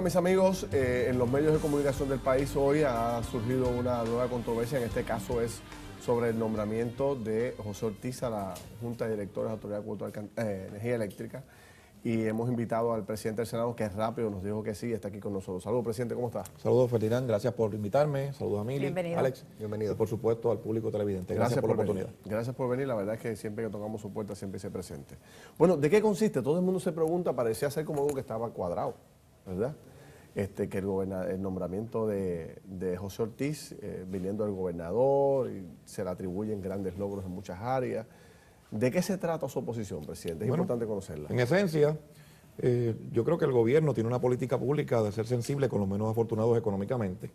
mis amigos, en los medios de comunicación del país hoy ha surgido una nueva controversia. En este caso es sobre el nombramiento de José Ortiz a la Junta de Directores de la Autoridad de Cuota de Energía Eléctrica. Y hemos invitado al presidente del Senado, que es rápido, nos dijo que sí, está aquí con nosotros. Saludos, presidente, ¿cómo está? Saludos, Ferdinand, gracias por invitarme. Saludos a Mili, Bienvenido. Alex, bienvenido. Y por supuesto al público televidente. Gracias por la oportunidad. Gracias por venir, la verdad es que siempre que tocamos su puerta siempre se presente. Bueno, ¿de qué consiste? Todo el mundo se pregunta, parecía ser como algo que estaba cuadrado, ¿verdad? Que el nombramiento de José Ortiz, viniendo del gobernador, y se le atribuyen grandes logros en muchas áreas. ¿De qué se trata su oposición, presidente? Es importante conocerla. En esencia, yo creo que el gobierno tiene una política pública de ser sensible con los menos afortunados económicamente.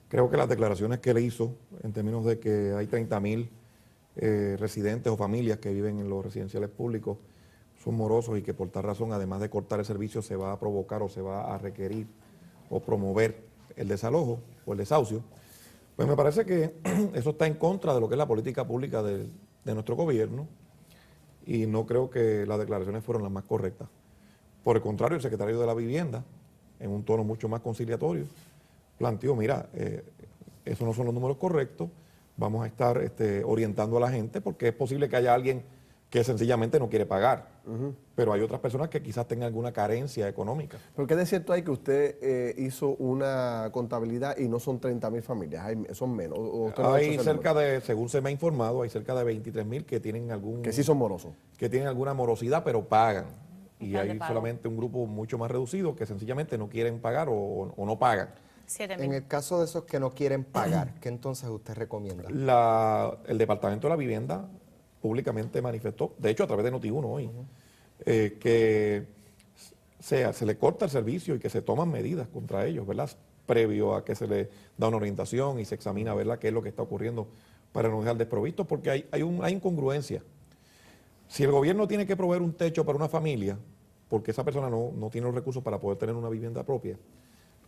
Creo que las declaraciones que le hizo, en términos de que hay 30.000 residentes o familias que viven en los residenciales públicos, son morosos y que por tal razón, además de cortar el servicio, se va a provocar o se va a requerir o promover el desalojo o el desahucio, pues me parece que eso está en contra de lo que es la política pública de nuestro gobierno y no creo que las declaraciones fueron las más correctas. Por el contrario, el secretario de la Vivienda, en un tono mucho más conciliatorio, planteó, mira, esos no son los números correctos, vamos a estar orientando a la gente porque es posible que haya alguien que sencillamente no quiere pagar, pero hay otras personas que quizás tengan alguna carencia económica. ¿Pero qué de cierto hay que usted hizo una contabilidad y no son 30.000 familias, son menos? Hay cerca de, según se me ha informado, hay cerca de 23.000 que tienen algún... Que sí son morosos. Que tienen alguna morosidad, pero pagan. Y hay solamente un grupo mucho más reducido que sencillamente no quieren pagar o no pagan. 7.000. En el caso de esos que no quieren pagar, ¿qué entonces usted recomienda? El Departamento de la Vivienda públicamente manifestó, de hecho a través de Noti1 hoy, que se le corta el servicio y que se toman medidas contra ellos, ¿verdad? Previo a que se le da una orientación y se examina, ¿verdad?, qué es lo que está ocurriendo para no dejar desprovisto, porque hay incongruencia. Si el gobierno tiene que proveer un techo para una familia, porque esa persona no tiene los recursos para poder tener una vivienda propia,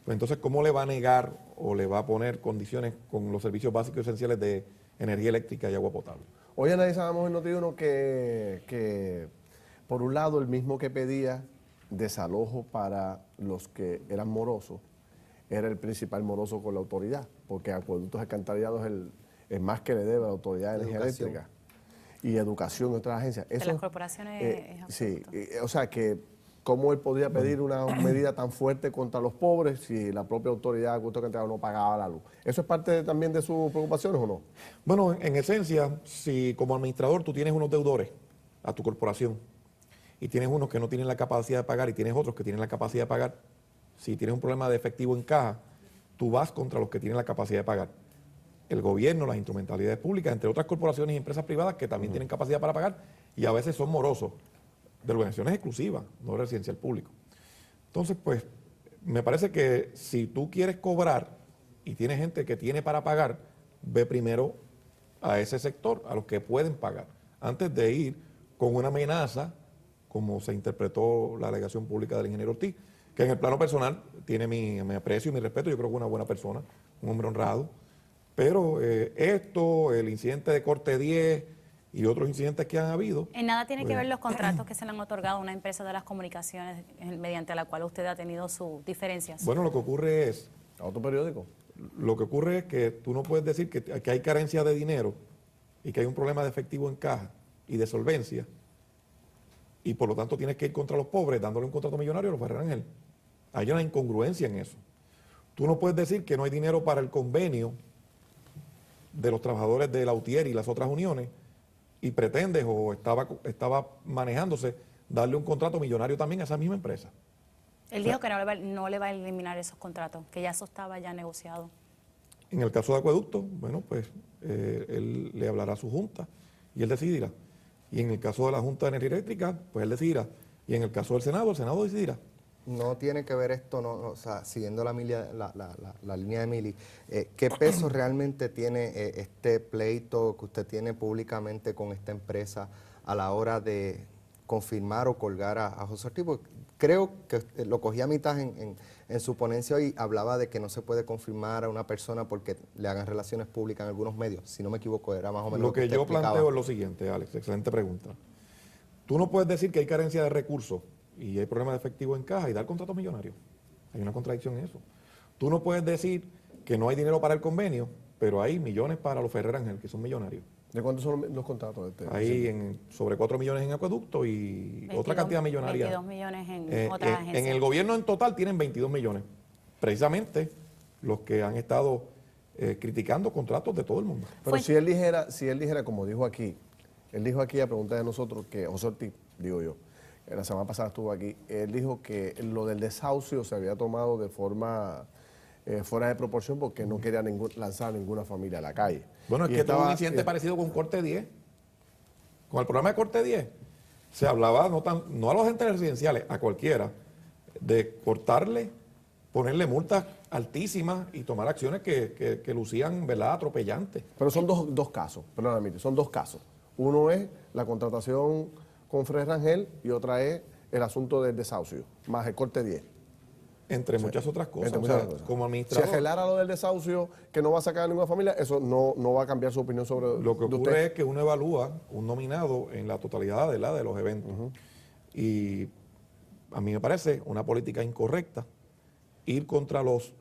pues entonces, ¿cómo le va a negar o le va a poner condiciones con los servicios básicos y esenciales de energía eléctrica y agua potable? Hoy analizábamos en Noti1 que, por un lado, el mismo que pedía desalojo para los que eran morosos, era el principal moroso con la autoridad, porque Acueductos Alcantarillados es el más que le debe a la Autoridad de Energía Eléctrica. Y educación y otras agencias. De las corporaciones sí, o sea que cómo él podría pedir una medida tan fuerte contra los pobres si la propia autoridad de Acueductos Alcantarillados no pagaba la luz. ¿Eso es parte también de sus preocupaciones o no? Bueno, en esencia, si como administrador tú tienes unos deudores a tu corporación y tienes unos que no tienen la capacidad de pagar y tienes otros que tienen la capacidad de pagar, si tienes un problema de efectivo en caja, tú vas contra los que tienen la capacidad de pagar. El gobierno, las instrumentalidades públicas, entre otras corporaciones y empresas privadas que también tienen capacidad para pagar y a veces son morosos, de organizaciones exclusivas, no residencial público. Entonces, pues, me parece que si tú quieres cobrar y tienes gente que tiene para pagar, ve primero a ese sector, a los que pueden pagar, antes de ir con una amenaza, como se interpretó la alegación pública del ingeniero Ortiz, que en el plano personal tiene mi aprecio y mi respeto, yo creo que es una buena persona, un hombre honrado, pero el incidente de Corte 10 y otros incidentes que han habido... En nada tiene que ver los contratos que se le han otorgado a una empresa de las comunicaciones mediante la cual usted ha tenido sus diferencias. Bueno, lo que ocurre es... ¿A otro periódico? Lo que ocurre es que tú no puedes decir que hay carencia de dinero y que hay un problema de efectivo en caja y de solvencia y por lo tanto tienes que ir contra los pobres dándole un contrato millonario a los Ferrer-Ángel. Hay una incongruencia en eso. Tú no puedes decir que no hay dinero para el convenio de los trabajadores de la UTIER y las otras uniones y pretendes o estaba manejándose darle un contrato millonario también a esa misma empresa. Él dijo que no le va a eliminar esos contratos, que ya eso estaba ya negociado. En el caso de Acueducto, bueno, pues él le hablará a su junta y él decidirá. Y en el caso de la Junta de Energía Eléctrica, pues él decidirá. Y en el caso del Senado, el Senado decidirá. No tiene que ver esto, o sea, siguiendo la línea de Mili, ¿qué peso realmente tiene este pleito que usted tiene públicamente con esta empresa a la hora de confirmar o colgar a José Ortiz? Porque creo que lo cogí a mitad en su ponencia y hablaba de que no se puede confirmar a una persona porque le hagan relaciones públicas en algunos medios. Si no me equivoco, era más o menos lo que usted yo explicaba. planteo es lo siguiente, Alex, excelente pregunta. Tú no puedes decir que hay carencia de recursos y hay problemas de efectivo en caja y dar contratos millonarios. Hay una contradicción en eso. Tú no puedes decir que no hay dinero para el convenio, pero hay millones para los Ferrer Ángel, que son millonarios. ¿De cuántos son los contratos? Hay sobre 4 millones en acueducto y 22 otra cantidad millonaria. 22 millones en otras agencias. En el gobierno en total tienen 22 millones. Precisamente los que han estado criticando contratos de todo el mundo. Pero si él dijera, como dijo aquí, él dijo aquí a pregunta de nosotros que José Ortiz, digo yo, la semana pasada estuvo aquí, él dijo que lo del desahucio se había tomado de forma fuera de proporción porque no quería lanzar ninguna familia a la calle. Bueno, es Y que tuvo un estaba- incidente parecido con Corte 10. Con el programa de Corte 10 se hablaba no a los agentes residenciales, a cualquiera, de cortarle, ponerle multas altísimas y tomar acciones que lucían, ¿verdad?, atropellantes. Pero son dos casos, perdóname, son dos casos. Uno es la contratación con Fred Rangel y otra es el asunto del desahucio, más el corte 10. Entre muchas otras cosas. Entre O muchas sea, otras cosas. como Si administrador, arreglara lo del desahucio, que no va a sacar a ninguna familia, eso no va a cambiar su opinión sobre lo que de ocurre usted. es que uno evalúa un nominado en la totalidad de los eventos. Y a mí me parece una política incorrecta ir contra los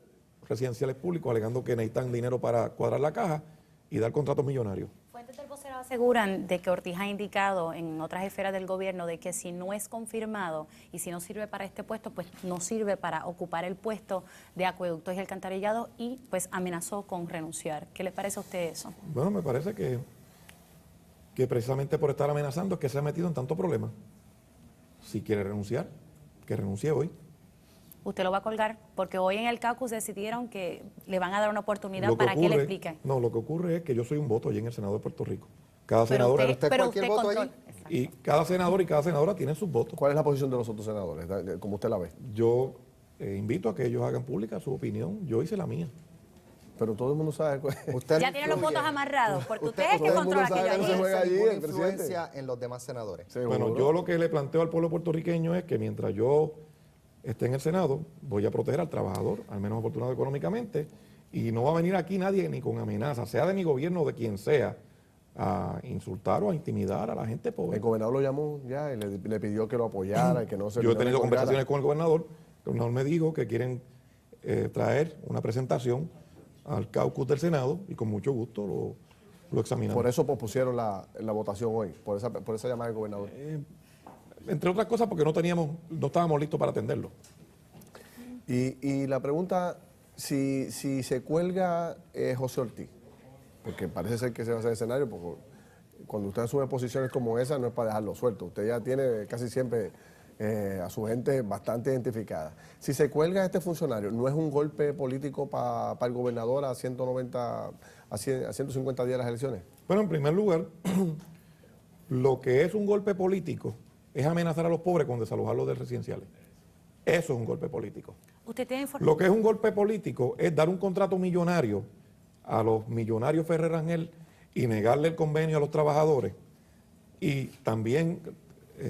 residenciales públicos alegando que necesitan dinero para cuadrar la caja y dar contratos millonarios. Fuentes del vocero aseguran de que Ortiz ha indicado en otras esferas del gobierno de que si no es confirmado y si no sirve para este puesto, pues no sirve para ocupar el puesto de acueductos y alcantarillado y pues amenazó con renunciar. ¿Qué le parece a usted eso? Bueno, me parece que precisamente por estar amenazando es que se ha metido en tanto problema. Si quiere renunciar, que renuncie hoy. Usted lo va a colgar porque hoy en el caucus decidieron que le van a dar una oportunidad Lo para que él explique. No, lo que ocurre es que yo soy un voto allí en el Senado de Puerto Rico. Cada Pero senador, usted cualquier voto ahí. Exacto. y cada senador y cada senadora tienen sus votos. ¿Cuál es la posición de los otros senadores, como usted la ve? Yo invito a que ellos hagan pública su opinión. Yo hice la mía. Pero todo el mundo sabe cuál es. Usted Ya no tiene los influye. votos amarrados porque usted es el que todo el mundo controla sabe aquello que no se allí. juega allí, ninguna el presidente. influencia en los demás senadores. Seguro. Bueno, yo lo que le planteo al pueblo puertorriqueño es que mientras yo esté en el Senado, voy a proteger al trabajador, al menos afortunado económicamente, y no va a venir aquí nadie ni con amenazas, sea de mi gobierno o de quien sea, a insultar o a intimidar a la gente pobre. El gobernador lo llamó ya y le pidió que lo apoyara y que no se Yo he no tenido le colgara. conversaciones con el gobernador me dijo que quieren traer una presentación al caucus del Senado y con mucho gusto lo examinamos. Por eso pospusieron la votación hoy, por esa llamada del gobernador. Entre otras cosas porque no estábamos listos para atenderlo. Y la pregunta, si se cuelga José Ortiz, porque parece ser que se va a hacer escenario, porque cuando usted asume posiciones como esa no es para dejarlo suelto, usted ya tiene casi siempre a su gente bastante identificada. Si se cuelga este funcionario, ¿no es un golpe político para el gobernador a 190, a 150 días de las elecciones? Bueno, en primer lugar, lo que es un golpe político es amenazar a los pobres con desalojarlos de residenciales. Eso es un golpe político. Usted tiene información. Lo que es un golpe político es dar un contrato millonario a los millonarios Ferrer Rangel y negarle el convenio a los trabajadores y también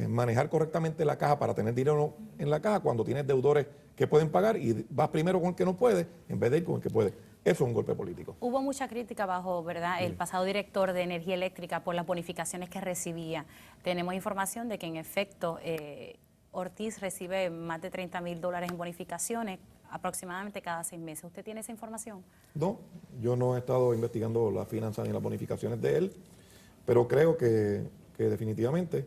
manejar correctamente la caja para tener dinero en la caja cuando tienes deudores que pueden pagar y vas primero con el que no puede en vez de ir con el que puede. Eso es un golpe político. Hubo mucha crítica bajo, ¿verdad?, el pasado director de energía eléctrica por las bonificaciones que recibía. Tenemos información de que en efecto Ortiz recibe más de $30,000 en bonificaciones aproximadamente cada 6 meses. ¿Usted tiene esa información? No, yo no he estado investigando las finanzas ni las bonificaciones de él, pero creo que definitivamente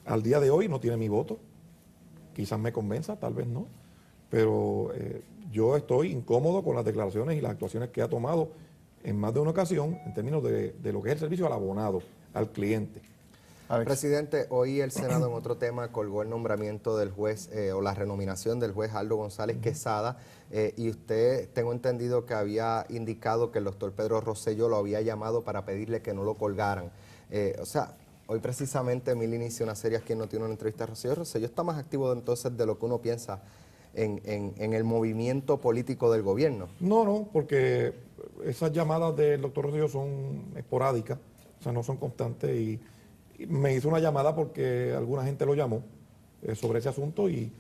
al día de hoy no tiene mi voto. Quizás me convenza, tal vez no, pero yo estoy incómodo con las declaraciones y las actuaciones que ha tomado en más de una ocasión en términos de lo que es el servicio al abonado, al cliente. Alex. Presidente, hoy el Senado en otro tema colgó el nombramiento del juez o la renominación del juez Aldo González Quesada y usted, tengo entendido que había indicado que el doctor Pedro Rosselló lo había llamado para pedirle que no lo colgaran. Hoy precisamente Mili inició una serie aquí en Noti1 una entrevista a Rosselló. Rosselló está más activo entonces de lo que uno piensa en el movimiento político del gobierno. No, porque esas llamadas del doctor Rosselló son esporádicas, o sea, no son constantes y me hizo una llamada porque alguna gente lo llamó sobre ese asunto y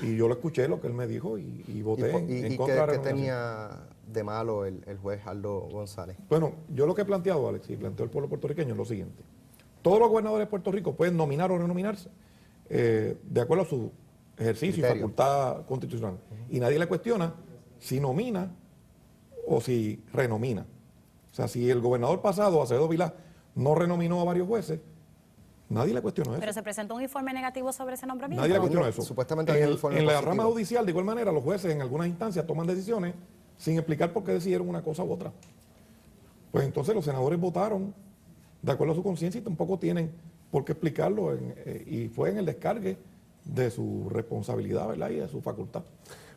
yo lo escuché, lo que él me dijo y voté en contra de la ¿Qué renovación. tenía de malo el juez Aldo González? Bueno, yo lo que he planteado, Alex, y planteó el pueblo puertorriqueño es lo siguiente. Todos los gobernadores de Puerto Rico pueden nominar o renominarse de acuerdo a su ejercicio y Criterio. facultad constitucional. Y nadie le cuestiona si nomina o si renomina. O sea, si el gobernador pasado, Acevedo Vilá, no renominó a varios jueces, nadie le cuestionó eso. Pero se presentó un informe negativo sobre ese nombramiento. Nadie le cuestionó eso. Supuestamente en, hay un el- informe en la positivo. rama judicial, de igual manera, los jueces en algunas instancias toman decisiones sin explicar por qué decidieron una cosa u otra. Pues entonces los senadores votaron de acuerdo a su conciencia y tampoco tienen por qué explicarlo y fue en el descargue de su responsabilidad, ¿verdad? Y de su facultad.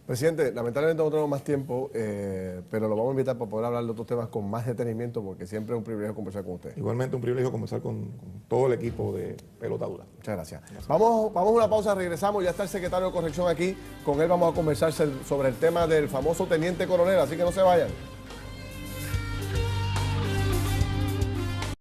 Presidente, lamentablemente no tenemos más tiempo, pero lo vamos a invitar para poder hablar de otros temas con más detenimiento, porque siempre es un privilegio conversar con usted. Igualmente un privilegio conversar con todo el equipo de Pelotadura. Muchas gracias. Vamos a una pausa, regresamos. Ya está el secretario de Corrección aquí. Con él vamos a conversar sobre el tema del famoso teniente coronel, así que no se vayan.